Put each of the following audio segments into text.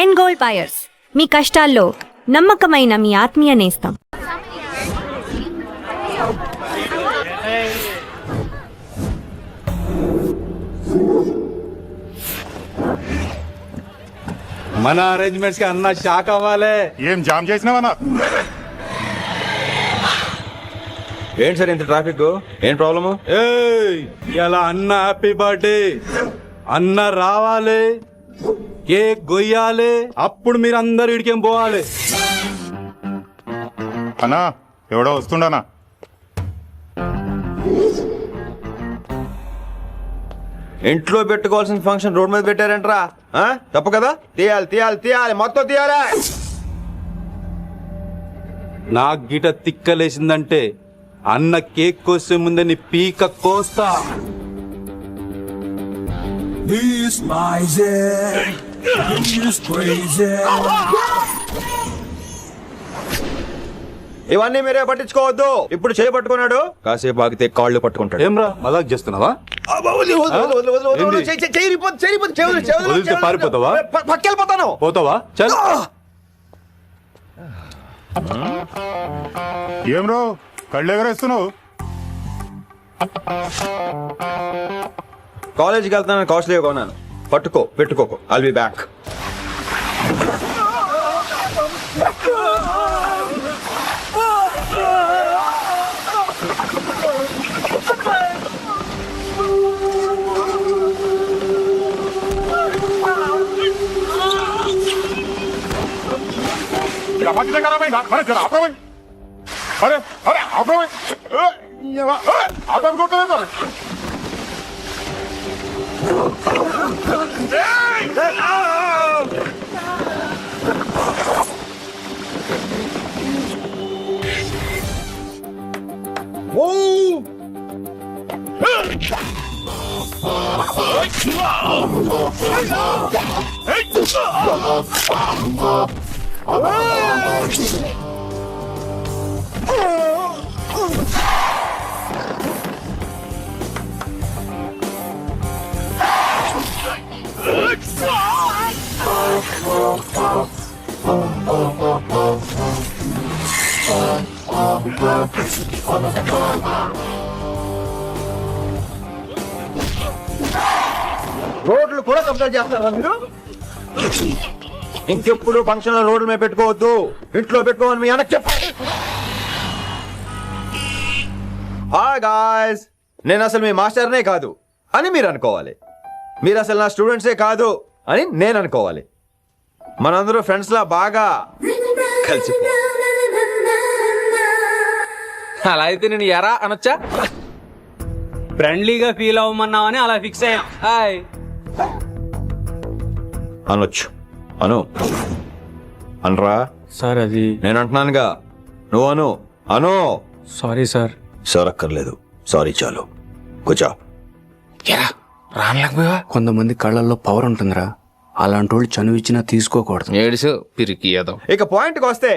End goal buyers, మీ కష్టాల్లో నమ్మకమైన మీ ఆత్మీయ నేస్తం. మన అరేంజ్మెంట్స్ కి అన్న షాక్ అవ్వాలి. ఏం జామ్ చేసినావన్నా? ఏంటి సార్ ఇంత ట్రాఫిక్? ఏం ప్రాబ్లము? ఇలా అన్న హ్యాపీ బర్త్డే, అన్న రావాలి, కేక్ గొయ్యాలి, అప్పుడు మీరు అందరు ఇడికేం పోవాలి. అన్నా ఎవడో వస్తుండనా? ఇంట్లో పెట్టుకోవాల్సిన ఫంక్షన్ రోడ్ మీద పెట్టారంట్రా. తప్పు కదా? తీయాలి తీయాలి తీయాలి, మొత్తం తీయాలి. నాకు గిట తిక్కలేసిందంటే అన్న కేక్ కోసే ముందే నీ పీక కోస్తా. ఇవన్నీ మీరే పట్టించుకోవద్దు. ఇప్పుడు చేయి పట్టుకున్నాడు, కాసేపు ఆగితే కాళ్ళు పట్టుకుంటాడు. ఏమ్రా మజాక్ చేస్తున్నావా? పారిపోతావా? పక్కెళ్ళిపోతాను. పోతావా? చల్. ఏం రో కళ్ళు ఎగరేస్తున్నావు? కాలేజీకి వెళ్తానని కాస్ట్లీగా కొన్నాను. పట్టుకో, పెట్టుకోకు. I'll be back. రోడ్లు కూడా కంప్లైంట్ చేస్తారా మీరు? ఇంకెప్పుడు ఫంక్షన్ రోడ్ల మీద పెట్టుకోవద్దు, ఇంట్లో పెట్టుకోమని మీ అన్నకు చెప్పండి. హాయ్ గాయ్స్, నేను అసలు మీ మాస్టర్నే కాదు అని మీరు అనుకోవాలి. మీరు అసలు నా స్టూడెంట్సే కాదు అని నేను అనుకోవాలి. మనందరూ ఫ్రెండ్స్ లా బాగా కలిసిపో. అలా అయితే నేను ఎరా అనొచ్చా? ఫ్రెండ్లీగా ఫీల్ అవ్వమన్నావని అలా ఫిక్స్ అయ్యా. హాయ్ అనొచ్చు. అను అనరా సార్. అది నేను అంటున్నానుగా, నువ్వు అను. అను. Sorry sir. సార్ అక్కర్లేదు, సారీ చాలు. కూర్చో. రానలేకపోయా? కొంతమంది కళ్ళల్లో పవర్ ఉంటుందిరా, అలాంటి వాళ్ళు చనువు ఇచ్చినా తీసుకోకూడదు. ఏడుసు పిరికి ఏదో. ఇక పాయింట్కి వస్తే,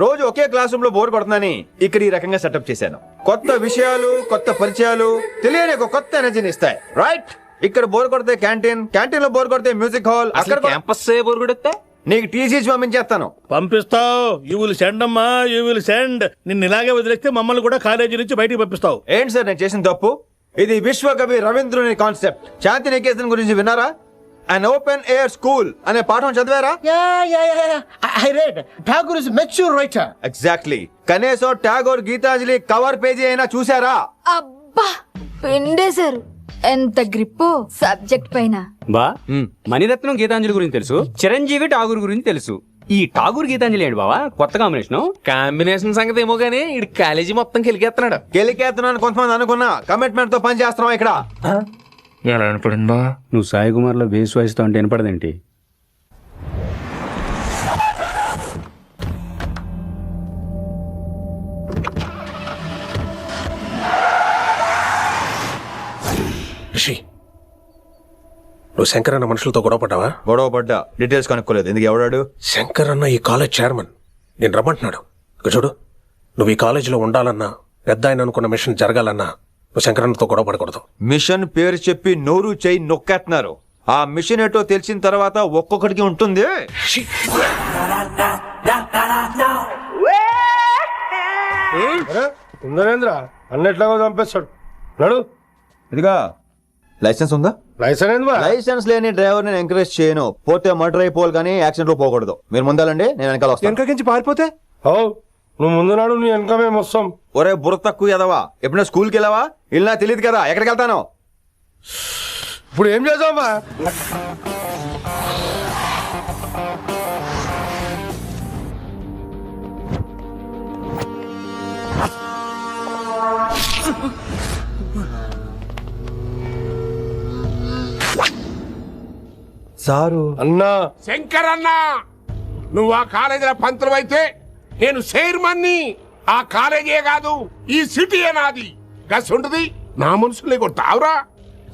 రోజు ఒకే క్లాస్ రూమ్ లో బోర్ కొడుతుందని ఇక్కడ ఈ రకంగా సెటప్ చేశాను. కొత్త విషయాలు, కొత్త పరిచయాలు తెలియని ఒక కొత్త ఎనర్జీని ఇస్తాయి. రైట్? ఇక్కడ బోర్ కొడితే క్యాంటీన్, క్యాంటీన్ లో బోర్ కొడితే మ్యూజిక్ హాల్, అక్కడ క్యాంపస్ బోర్ కొడితే నీకు టీసీ పంపించేస్తాను. పంపిస్తావు. యూ విల్ సెండ్ అమ్మా, యూ విల్ సెండ్. నిన్ను ఇలాగే వదిలేస్తే మమ్మల్ని కూడా కాలేజీ నుంచి బయటికి పంపిస్తావు. ఏంటి సార్ నేను చేసిన తప్పు? ఇది విశ్వకవి రవీంద్రుని కాన్సెప్ట్. శాంతి నికేతన్ గురించి విన్నారా? అన్ ఓపెన్ ఎయిర్ స్కూల్ అనే పాఠం చదివారా? I read. Tagore is a mature writer. Exactly. కనీసం టాగోర్ గీతాంజలి కవర్ పేజీ అయినా చూసారా? అబ్బా పిండేశారు. ఎంత గ్రిప్పు సబ్జెక్ట్ పైన. బా మణిరత్నం గీతాంజలి గురించి తెలుసు, చిరంజీవి ఠాగూర్ గురించి తెలుసు. ఈ ఠాగూర్ గీతాంజలి ఏంటి బావా కొత్త కాంబినేషన్ సంగతి ఏమో గానీ ఇడు కాలేజీ మొత్తం కెలికేస్తున్నాడు. గెలికేస్తున్నాను కొంతమంది అనుకున్నా. కమిట్మెంట్ తో పని చేస్తున్నాం ఇక్కడ. ఎలా అనిపడిందా? నువ్వు సాయి కుమార్ లో బేస్ వాయిస్తో అంటే వినపడదేంటి? నువ్వు శంకర్ అన్న మనుషులతో గొడవపడ్డావా? గొడవపడ్డా, డీటెయిల్స్ కనుక్కోలేదు. ఎందుకు ఎవడాడు? శంకర్ అన్న ఈ కాలేజ్ చైర్మన్. నేను రమ్మంటున్నాడు. ఇక చూడు, నువ్వు ఈ కాలేజీలో ఉండాలన్నా, పెద్ద ఆయన అనుకున్న మిషన్ జరగాలన్నా నువ్వు శంకర్ అన్నతో గొడవపడకూడదు. మిషన్ పేరు చెప్పి నోరు చేయి నొక్కేస్తున్నారు. ఆ మిషన్ ఏటో తెలిసిన తర్వాత ఒక్కొక్కడికి ఉంటుంది. ఉందనేంద్ర అన్నెట్లాగో చంపేస్తాడు నడు. ఇదిగా లైసెన్స్ ఉందా? లైసెన్స్ లేని డ్రైవర్ నేను ఎంకరేజ్ చేయను. పోతే మర్డర్ అయిపోవాలి కానీ యాక్సిడెంట్ లో పోకూడదు. మీరు ముందాలండి, నేను వెనకాల వస్తాను. వెనకకించి పారిపోతే నువ్వు ముందు నాడు నీ వెనక మేము వస్తాం. ఒరే బుర్ర తక్కువ ఎదవా, ఎప్పుడైనా స్కూల్కి వెళ్ళావా? వెళ్ళినా తెలియదు కదా ఎక్కడికి వెళ్తాను. ఇప్పుడు ఏం చేద్దామా? సారు అన్నా శంకర్ అన్న, నువ్వు ఆ కాలేజీలో పంతులు అయితే నేను చైర్మన్ని. ఆ కాలేజీ కాదు ఈ సిటీయే నాది. గస్ ఉంటుంది నా మనుషులే కొట్టావురా.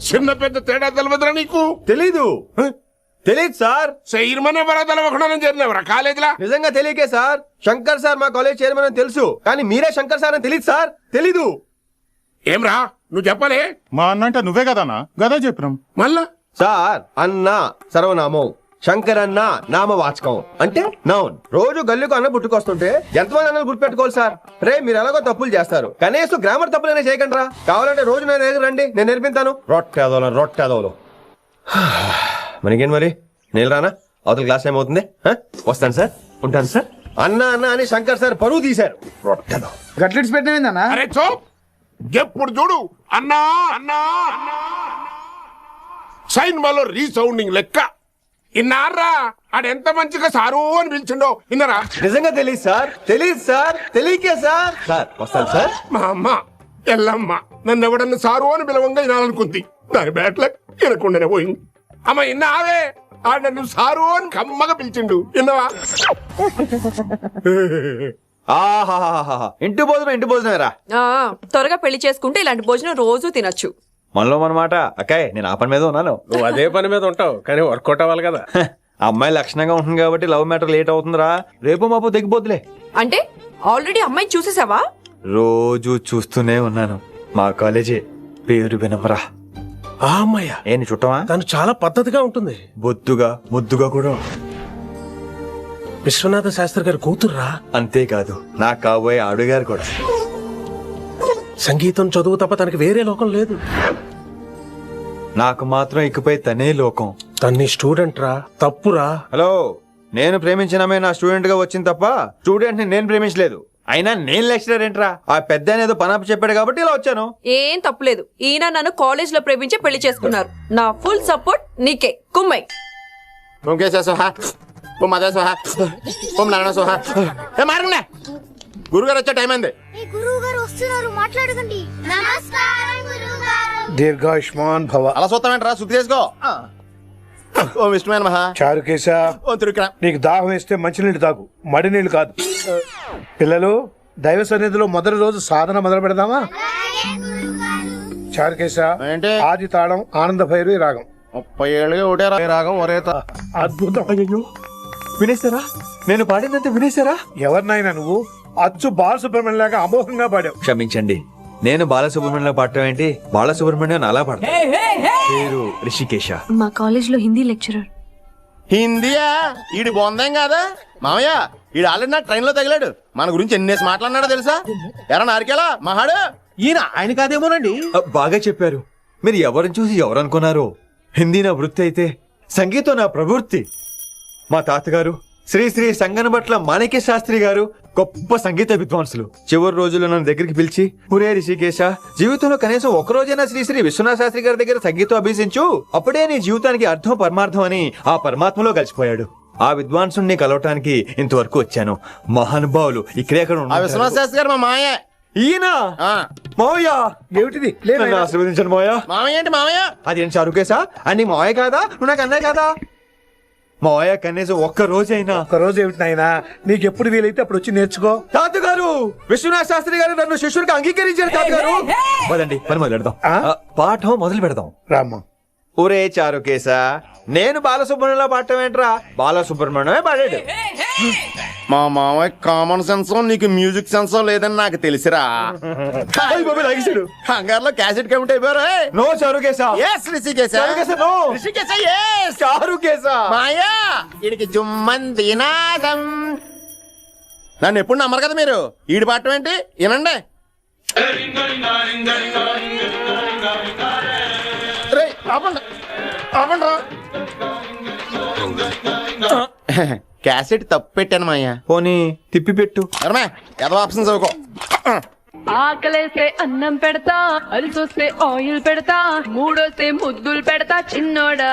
చిన్న పెద్ద తేడా తెలవదురా నీకు? తెలీదు సార్. చైర్మన్ ఎవరో తెలవకుండా చేరినవరా కాలేజీలో? నిజంగా తెలియకే సార్. శంకర్ సార్ మా కాలేజ్ చైర్మన్ అని తెలుసు, కానీ మీరే శంకర్ సార్ అని తెలియదు సార్. తెలీదు. ఏమ్రా నువ్వు చెప్పలే? మా అన్న అంటే నువ్వే కదన్నా, గదా చెప్పినాం. మళ్ళా సార్ అన్న సర్వనామం, శంకర్ అన్న నామవాచకం అంటే నౌన్. రోజు గల్లీకు అన్న పుట్టుకొస్తుంటే ఎంతమంది అన్నలు గుర్తుపెట్టుకోవాలి సార్. రే మీరు ఎలాగో తప్పులు చేస్తారు, కనీసం గ్రామర్ తప్పులైనా చేయకండి రా. కావాలంటే రోజు నా దగ్గర రండి, నేను నేర్పిస్తాను. రొట్టెదోలో మనకేం మరి? నేను రానా? అవతల క్లాస్ టైం అవుతుంది. వస్తాను సార్, ఉంటాను సార్. అన్న అన్న అని శంకర్ సార్ పరువు తీశారు. రొట్టెదో గట్లెట్స్ పెట్టినా అరే చో, ఎప్పుడు చూడు అన్నా అన్నా సైన్ మాలో రీసౌండింగ్ లెక్క. ఇన్నారా ఆడెంత మంచిగా సారు అని పిలిచిండో ఇన్నరా? నిజంగా తెలియదు సార్. తెలియకే సార్. సార్ వస్తాను సార్. మా అమ్మ ఎల్లమ్మ నన్ను ఎవడన్నా సారు అని పిలవంగా వినాలనుకుంది. దాని బ్యాట్లక్ వినకుండానే పోయింది. అమ్మ ఇన్నావే, ఆడ నన్ను సారు అని కమ్మగా పిలిచిండు. విన్నవా? ఆహాహాహా, ఇంటి భోజనం రా. త్వరగా పెళ్లి చేసుకుంటే ఇలాంటి భోజనం రోజు తినొచ్చు. మనలో మనమాట. అక్కాయ్ నేను ఆ పని మీద ఉన్నాను. నువ్వు అదే పని మీద ఉంటావు, కానీ వర్కౌట్ అవ్వాలి కదా. అమ్మాయి లక్షణంగా ఉంటుంది కాబట్టి లవ్ మ్యాటర్ లేట్ అవుతుందిరా. రేపు మాపు దిగిపోతులే. అంటే ఆల్రెడీ అమ్మాయిని చూసేసావా? రోజు చూస్తూనే ఉన్నాను. మా కాలేజీ పేరు వినమరా. ఆ అమ్మాయ ఏంటి చుట్టమా? తను చాలా పద్ధతిగా ఉంటుంది, బొద్దుగా ముద్దుగా కూడా. విశ్వనాథ శాస్త్రి గారి కూతుర్రా. అంతేకాదు నా కాబోయే ఆడుగారు కూడా. సంగీతం చదువు తప్ప తనకి వేరే లోకం లేదు. నాకు మాత్రం ఇకపై తనే లోకం. తన్ని స్టూడెంట్ రా, తప్పురా. హలో, నేను ప్రేమించినమే నా స్టూడెంట్ గా వచ్చింది తప్ప స్టూడెంట్ ని నేను ప్రేమించలేదు. అయినా నేను లెక్చరర్ ఏంట్రా? ఆ పెద్ద ఏదో పనాపు చెప్పాడు కాబట్టి ఇలా వచ్చాను. ఏం తప్పులేదు. ఈయన నన్ను కాలేజ్ లో ప్రేమించి పెళ్లి చేసుకున్నారు. నా ఫుల్ సపోర్ట్ నీకే. కుమ్మై గురుగారు వచ్చే టైం అయింది. దీర్ఘాయుష్మాన్ భవ. అలా చూస్తామంటారా? శుద్ధి చేసుకో. ఓ విష్ణుమైన మహా చారుకేశా, నీకు దాహం వేస్తే మంచినీళ్ళు తాగు, మడి నీళ్లు కాదు. పిల్లలు, దైవ సన్నిధిలో మొదటి రోజు సాధన మొదలు పెడదామా? చారుకేశా, ఆది తాళం ఆనంద భైరవి రాగం. 30 ఏళ్ళుగా ఒకటే రాగం ఒరే. అద్భుతం. అయ్యో, వినేశారా? నేను పాడిందంటే వినేశారా? ఎవరినైనా నువ్వు అచ్చు బాలసుబ్రహ్మణ్యం లాగా అమోఘంగా పాడావు. క్షమించండి, నేను బాలసుబ్రహ్మణ్యంలో పాడటం ఏంటి? బాలసుబ్రహ్మణ్యం అలా పాడతా. పేరు రిషికేశ. మా కాలేజ్ లో హిందీ లెక్చరర్. హిందీయా? ఈడు బొందేం కాదా మామయ్య? ఈడు ఆల్రెడీ నా ట్రైన్ లో తగిలాడు. మన గురించి ఎన్నేసి మాట్లాడినాడో తెలుసా? ఎరా నారికేలా మహాడు ఈయన ఆయన కాదేమోనండి. బాగా చెప్పారు. మీరు ఎవరిని చూసి ఎవరు అనుకున్నారు? హిందీ నా వృత్తి అయితే సంగీతం నా ప్రవృత్తి. మా తాతగారు శ్రీ శ్రీ సంగనబట్ల మాణిక్య శాస్త్రి గారు గొప్ప సంగీత విద్వాంసులు. చివరి రోజుల్లో నన్ను దగ్గరికి పిలిచి, పురే రిషికేశ, జీవితంలో కనీసం ఒక రోజైనా శ్రీ శ్రీ విశ్వనాథ శాస్త్రి గారి దగ్గర సంగీతం అభ్యసించు, అప్పుడే నీ జీవితానికి అర్థం పరమార్థం అని ఆ పరమాత్మలో కలిసిపోయాడు. ఆ విద్వాంసుని కలవటానికి ఇంతవరకు వచ్చాను. మహానుభావులు ఇక్కడే విశ్వనాథ శాస్త్రి గారు మా మాయ. ఈయన మావయ్య. ఏమిటిది? నన్ను ఆశీర్వదించండి మావయ్య. మామయ్య ఏంటి మామయ్య? అదేంటి చారుకేశా? అని మావయ్య కాదా? నువ్వు నాకు అన్నయ్య కాదా? మావయ్య కనీసం ఒక్క రోజైనా. ఒక రోజు ఏమిటి నాయనా, నీకు ఎప్పుడు వీలైతే అప్పుడు వచ్చి నేర్చుకో. తాతగారు, విశ్వనాథ శాస్త్రి గారు నన్ను శిష్యుడికి అంగీకరించారు. తాతగారు పదండి, పని మొదలు పెడదాం. పాఠం మొదలు పెడదాం. రామ్మా. ఒరే చారుకేశా, నేను బాలసుబ్రహ్మణ్యంలో పాడటం ఏంట్రా? బాలసుబ్రహ్మణ్యమే పాడాడు. మా మామయ్య కామన్ సెన్స్ నీకు మ్యూజిక్ సెన్స్ లేదని నాకు తెలిసిరా హంగార్లో క్యాసెట్ కమిట్ అయిపోయారా నో చారుకేసా ఎస్ రిషికేశా నో రిషికేశా ఎస్ చారుకేసా మాయా వీడికి జుమ్మంది నాదం నన్ను ఎప్పుడు నమ్మరు కదా మీరు ఈడి పాఠం ఏంటి వినండి క్యాసెట్ తప్పు పెట్టాను మాయా పోనీ తిప్పి పెట్టు ఏదో ఆప్షన్ చదువుకో ఆకలేస్తే అన్నం పెడతా అరిసొస్తే ఆయిల్ పెడతా మూడొస్తే ముద్దులు పెడతా చిన్నోడా